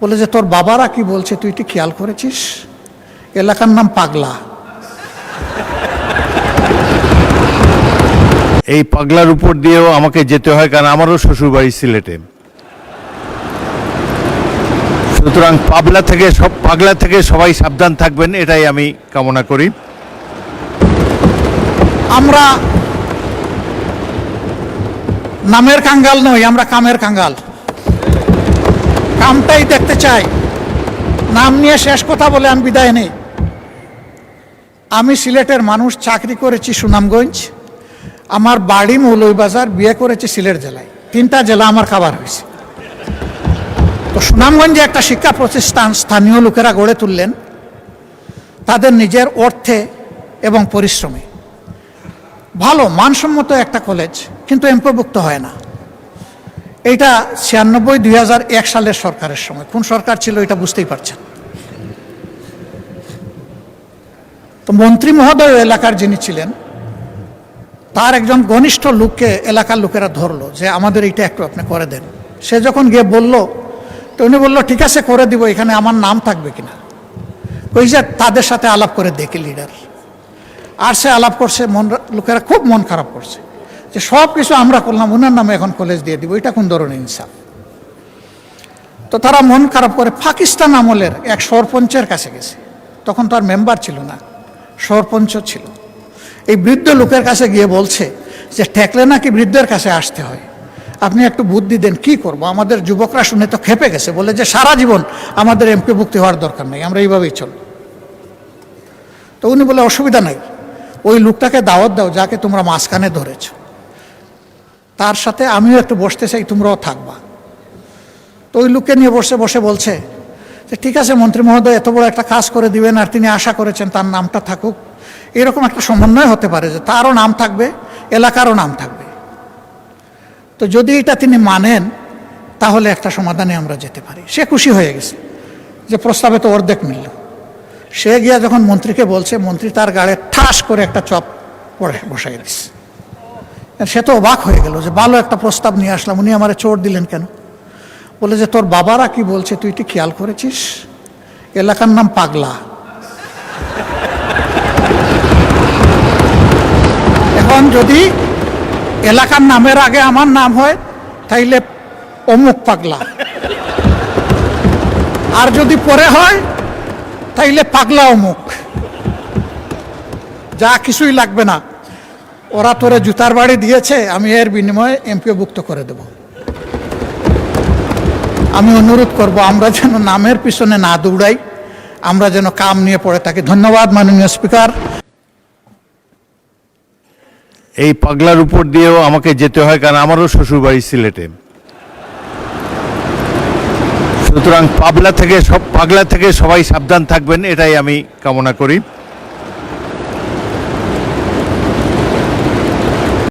বলে যে তোর বাবারা কি বলছে তুই কি খেয়াল করেছিস? এলাকার নাম পাগলা। এই পাগলার উপর দিয়েও আমাকে যেতে হয়, কারণ আমারও শ্বশুরবাড়ি সিলেটে। সুতরাং পাগলা থেকে সবাই সাবধান থাকবেন, এটাই আমি কামনা করি। আমরা নামের কাঙ্গাল নই, আমরা কামের কাঙ্গাল। কামটাই দেখতে চাই। নাম নিয়ে শেষ কথা বলে আমি বিদায় নেই। আমি সিলেটের মানুষ, চাকরি করেছি সুনামগঞ্জ, আমার বাড়ি মৌলভীবাজার, বিয়ে করেছি সিলেট জেলায়। 3টা জেলা আমার কাভার হয়েছে। তো সুনামগঞ্জে একটা শিক্ষা প্রতিষ্ঠান স্থানীয় লোকেরা গড়ে তুললেন তাদের নিজের অর্থে এবং পরিশ্রমে। ভালো মানসম্মত একটা কলেজ, কিন্তু এমপিওভুক্ত হয় না। এইটা 96-2001 সালের সরকারের সময়। কোন সরকার ছিল এটা বুঝতেই পারছেন। তো মন্ত্রী মহোদয় এলাকার যিনি ছিলেন, তার একজন ঘনিষ্ঠ লোককে এলাকার লোকেরা ধরলো যে আমাদের এইটা একটু আপনি করে দেন। সে যখন গিয়ে বলল, তো উনি বললো ঠিক আছে করে দিব, এখানে আমার নাম থাকবে কিনা। ওই যে তাদের সাথে আলাপ করে দেখে লিডার, আর সে আলাপ করছে, লোকেরা খুব মন খারাপ করছে যে সব কিছু আমরা করলাম, ওনার নামে এখন কলেজ দিয়ে দিব, এটা কোন ধরনের ইনসাফ। তো তারা মন খারাপ করে পাকিস্তান আমলের এক সরপঞ্চের কাছে গেছে। তখন তো আর মেম্বার ছিল না, সরপঞ্চ ছিল। এই বৃদ্ধ লোকের কাছে গিয়ে বলছে যে ঠেকলে নাকি বৃদ্ধের কাছে আসতে হয়, আপনি একটু বুদ্ধি দেন, কি করব। আমাদের যুবকরা শুনে তো খেপে গেছে, বলে যে সারা জীবন আমাদের এমপিভুক্তি হওয়ার দরকার নেই, আমরা এইভাবেই চল। তো উনি বলে অসুবিধা নাই, ওই লোকটাকে দাওয়াত দাও যাকে তোমরা মাঝখানে ধরেছ, তার সাথে আমিও একটু বসতে চাই, তোমরাও থাকবা। তো ওই লোককে নিয়ে বসে বলছে যে ঠিক আছে মন্ত্রী মহোদয়, এত বড় একটা কাজ করে দিবেন, আর তিনি আশা করেছেন তার নামটা থাকুক, এরকম একটা সমন্বয় হতে পারে যে তারও নাম থাকবে, এলাকারও নাম থাকবে। তো যদি এটা তিনি মানেন তাহলে একটা সমাধানে আমরা যেতে পারি। সে খুশি হয়ে গেছে যে প্রস্তাবে তো অর্ধেক মিলল। সে গিয়া যখন মন্ত্রীকে বলছে, মন্ত্রী তার গাড়ে ঠাস করে একটা চপ বসাই দিচ্ছে। সে তো অবাক হয়ে গেল যে ভালো একটা প্রস্তাব নিয়ে আসলাম, উনি আমারে চোট দিলেন কেন? বলে যে তোর বাবারা কি বলছে তুই কি খেয়াল করেছিস? এলাকার নাম পাগলা। এখন যদি এলাকার নামের আগে আমার নাম হয় তাইলে অমুক পাগলা, আর যদি পরে হয় তাইলে পাগলা অমুক। যা কিছুই লাগবে না, ওরা তোরে জুতার বাড়ি দিয়েছে, আমি এর বিনিময়ে এমপিওভুক্ত করে দেব। আমি অনুরোধ করব আমরা যেন নামের পিছনে না দৌড়াই, আমরা যেন কাম নিয়ে পড়ে থাকি। ধন্যবাদ মাননীয় স্পিকার। এই পাগলার উপর দিয়েও আমাকে যেতে হয়, কারণ আমারও শ্বশুরবাড়ি সিলেটে। সুতরাং পাগলা থেকে সবাই সাবধান থাকবেন, এটাই আমি কামনা করি।